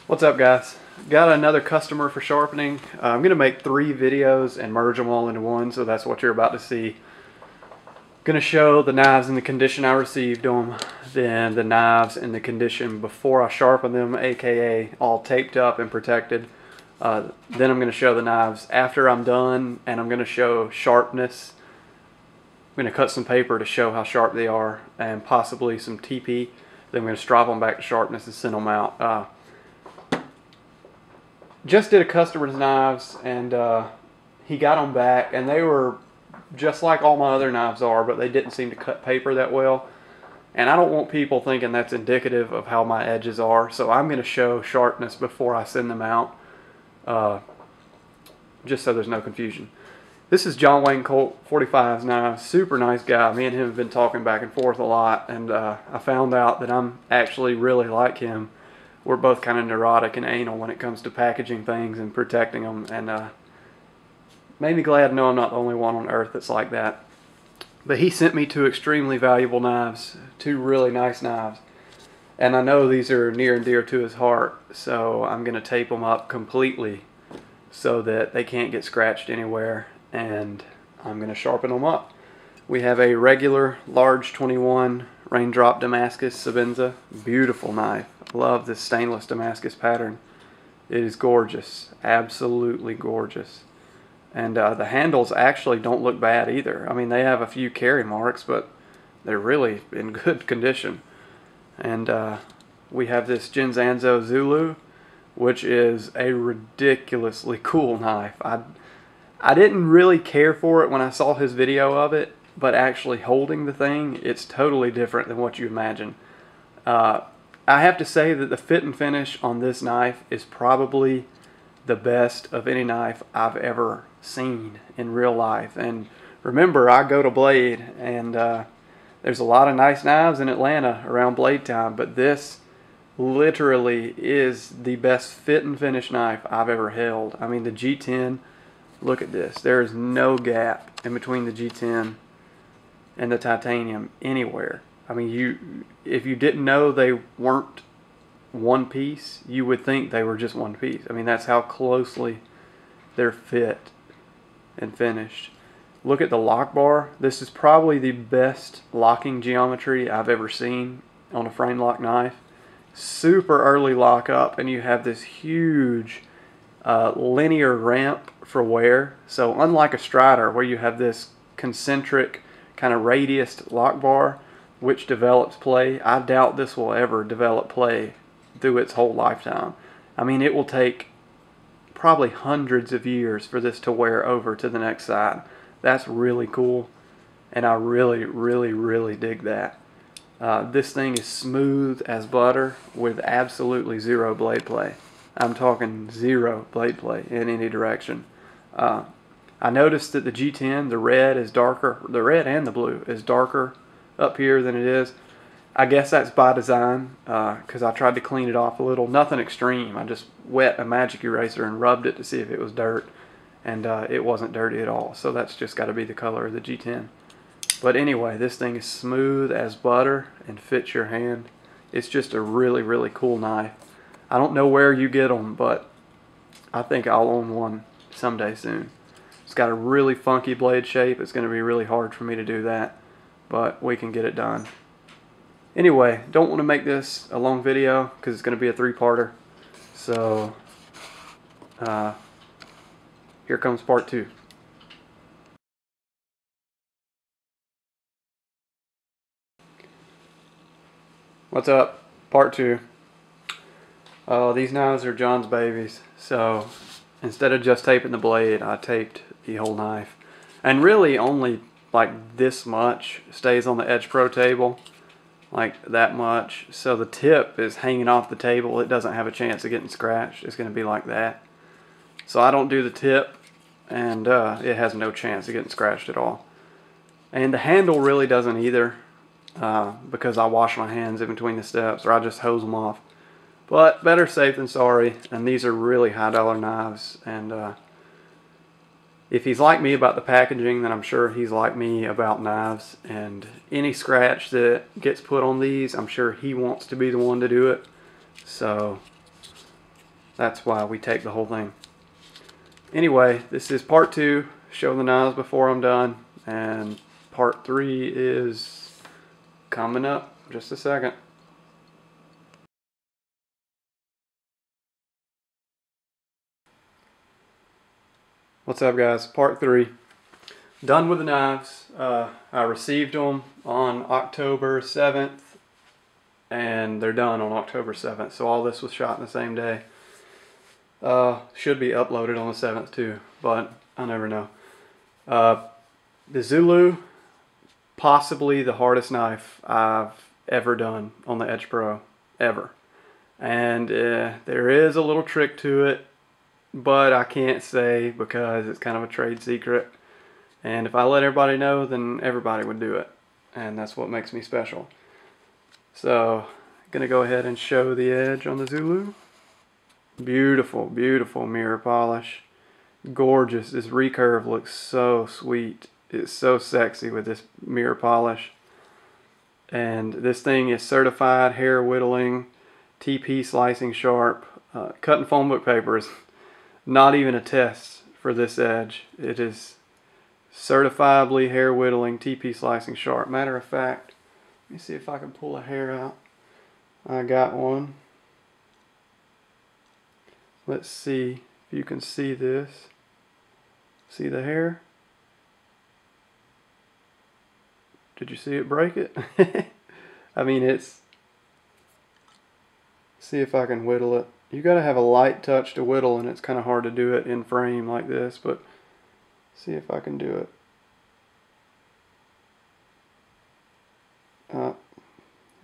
What's up, guys? Got another customer for sharpening. I'm going to make 3 videos and merge them all into one, so that's what you're about to see. Going to show the knives in the condition I received them, then the knives in the condition before I sharpen them, aka all taped up and protected. Then I'm going to show the knives after I'm done, and I'm going to show sharpness. I'm going to cut some paper to show how sharp they are, and possibly some TP. Then I'm going to strap them back to sharpness and send them out. Just did a customer's knives, and he got them back, and they were just like all my other knives are, but they didn't seem to cut paper that well. And I don't want people thinking that's indicative of how my edges are, so I'm going to show sharpness before I send them out, just so there's no confusion. This is JohnWayneColt45's knives. Super nice guy. Me and him have been talking back and forth a lot, and I found out that I'm actually really like him. We're both kind of neurotic and anal when it comes to packaging things and protecting them, and made me glad to know I'm not the only one on earth that's like that. But he sent me 2 extremely valuable knives, 2 really nice knives, and I know these are near and dear to his heart, so I'm going to tape them up completely so that they can't get scratched anywhere, and I'm going to sharpen them up. We have a regular large 21 raindrop Damascus Sabenza. Beautiful knife. Love this stainless Damascus pattern. It is gorgeous, absolutely gorgeous. And the handles actually don't look bad either. I mean, they have a few carry marks, but they're really in good condition. And we have this Jinzanzo Zulu, which is a ridiculously cool knife. I didn't really care for it when I saw his video of it, but actually holding the thing, it's totally different than what you imagine. I have to say that the fit and finish on this knife is probably the best of any knife I've ever seen in real life. And remember, I go to Blade, and there's a lot of nice knives in Atlanta around Blade time, but this literally is the best fit and finish knife I've ever held. I mean, the G10, look at this. There is no gap in between the G10 and the titanium anywhere. I mean, if you didn't know they weren't one piece, you would think they were just one piece. I mean, that's how closely they're fit and finished. Look at the lock bar. This is probably the best locking geometry I've ever seen on a frame lock knife. Super early lock up, and you have this huge linear ramp for wear. So unlike a Strider, where you have this concentric kind of radiused lock bar which develops play, I doubt this will ever develop play through its whole lifetime. I mean, it will take probably hundreds of years for this to wear over to the next side. That's really cool, and I really, really, really dig that. This thing is smooth as butter with absolutely zero blade play. I'm talking zero blade play in any direction. I noticed that the G10, the red is darker, the red and the blue is darker up here than it is. I guess that's by design, because I tried to clean it off a little. Nothing extreme. I just wet a magic eraser and rubbed it to see if it was dirt, and it wasn't dirty at all. So that's just got to be the color of the G10. But anyway, this thing is smooth as butter and fits your hand. It's just a really, really cool knife. I don't know where you get them, but I think I'll own one someday soon. It's got a really funky blade shape. It's going to be really hard for me to do that, but we can get it done. Anyway, don't want to make this a long video because it's going to be a 3-parter. So, here comes part 2. What's up? Part 2. These knives are John's babies. So, instead of just taping the blade, I taped the whole knife. And really only like this much stays on the Edge Pro table. Like that much. So the tip is hanging off the table. It doesn't have a chance of getting scratched. It's going to be like that. So I don't do the tip, and it has no chance of getting scratched at all. And the handle really doesn't either, because I wash my hands in between the steps, or I just hose them off. But better safe than sorry, and these are really high-dollar knives, and if he's like me about the packaging, then I'm sure he's like me about knives. And any scratch that gets put on these, I'm sure he wants to be the one to do it. So That's why we take the whole thing. Anyway, this is part 2, show the knives before I'm done, and part 3 is coming up in just a second. What's up, guys? Part 3. Done with the knives. I received them on October 7th, and they're done on October 7th. So all this was shot in the same day. Should be uploaded on the 7th too, but I never know. The Zulu, possibly the hardest knife I've ever done on the Edge Pro, ever. And there is a little trick to it, but I can't say because it's kind of a trade secret. And if I let everybody know, then everybody would do it. And that's what makes me special. So, I'm gonna go ahead and show the edge on the Zulu. Beautiful, beautiful mirror polish. Gorgeous. This recurve looks so sweet. It's so sexy with this mirror polish. And this thing is certified hair whittling, TP slicing sharp. Cutting phone book paper is not even a test for this edge. It is certifiably hair whittling, TP slicing sharp. Matter of fact, let me see if I can pull a hair out. I got one. Let's see if you can see this. See the hair? Did you see it break it? I mean, it's... See if I can whittle it. You gotta have a light touch to whittle, and it's kind of hard to do it in frame like this, but see if I can do it.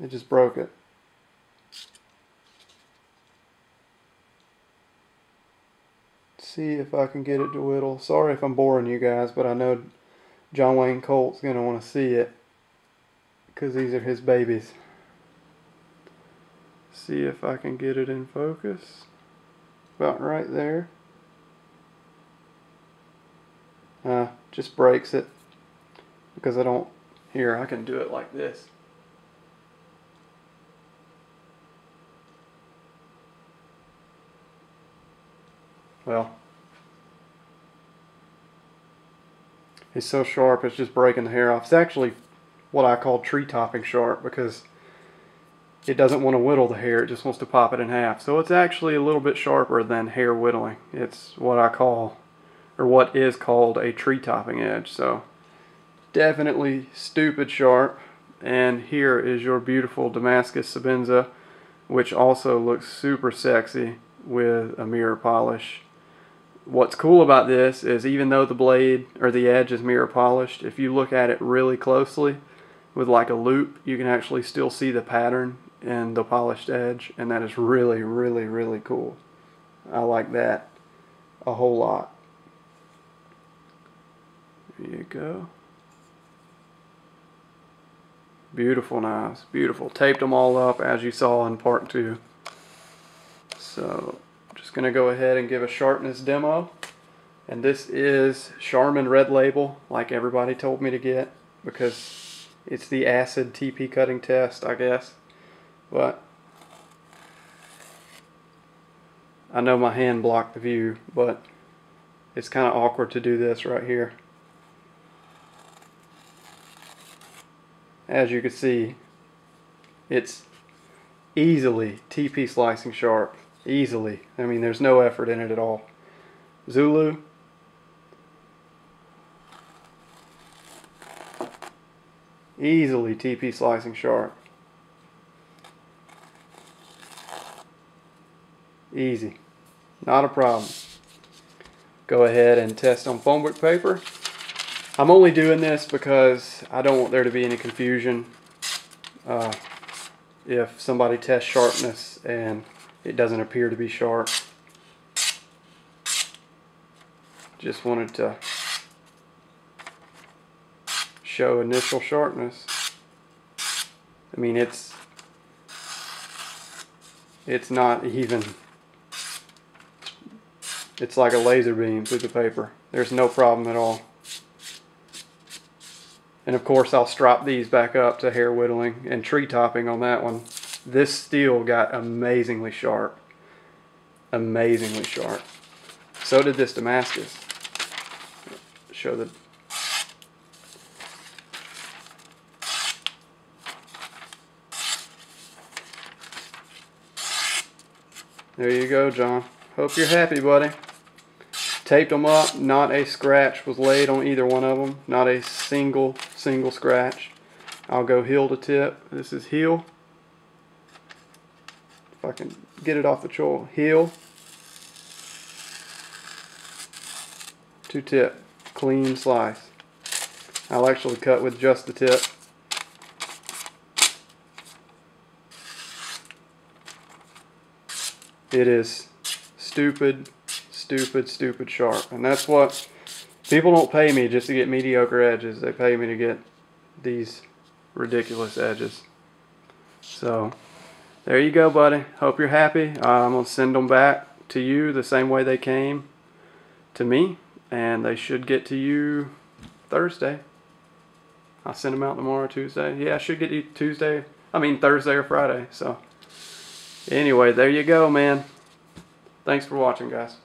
It just broke it. See if I can get it to whittle. Sorry if I'm boring you guys, but I know John Wayne Colt's gonna want to see it because these are his babies. See if I can get it in focus. About right there. Just breaks it because I don't... Here, I can do it like this. Well, it's so sharp it's just breaking the hair off. It's actually what I call tree topping sharp because it doesn't want to whittle the hair, it just wants to pop it in half. So it's actually a little bit sharper than hair whittling. It's what I call, or what is called, a tree topping edge. So definitely stupid sharp. And here is your beautiful Damascus Sabenza, which also looks super sexy with a mirror polish. What's cool about this is even though the blade or the edge is mirror polished, if you look at it really closely with like a loop, you can actually still see the pattern in the polished edge, and that is really, really, really cool. I like that a whole lot. There you go. Beautiful knives, beautiful. Taped them all up as you saw in part 2. So just gonna go ahead and give a sharpness demo. And this is Sharpened Red Label, like everybody told me to get, because it's the acid TP cutting test, I guess. But I know my hand blocked the view, but it's kind of awkward to do this right here. As you can see, it's easily TP slicing sharp. Easily. I mean, there's no effort in it at all. Zulu. Easily TP slicing sharp. Easy. Not a problem. Go ahead and test on phone book paper. I'm only doing this because I don't want there to be any confusion if somebody tests sharpness and it doesn't appear to be sharp. Just wanted to show initial sharpness. I mean, it's not even, it's like a laser beam through the paper. There's no problem at all. And of course I'll strop these back up to hair whittling and tree topping on that one. This steel got amazingly sharp. amazingly sharp. So did this Damascus. Show the... There you go, John. Hope you're happy, buddy. Taped them up. Not a scratch was laid on either one of them. Not a single scratch. I'll go heel to tip. This is heel. If I can get it off the choil. Heel to tip. Clean slice. I'll actually cut with just the tip. It is stupid sharp. And that's what people don't pay me just to get mediocre edges. They pay me to get these ridiculous edges. So there you go, buddy. Hope you're happy. I'm going to send them back to you the same way they came to me. And they should get to you Thursday. I'll send them out tomorrow, Tuesday. Yeah, I should get you Thursday or Friday. So anyway, there you go, man. Thanks for watching, guys.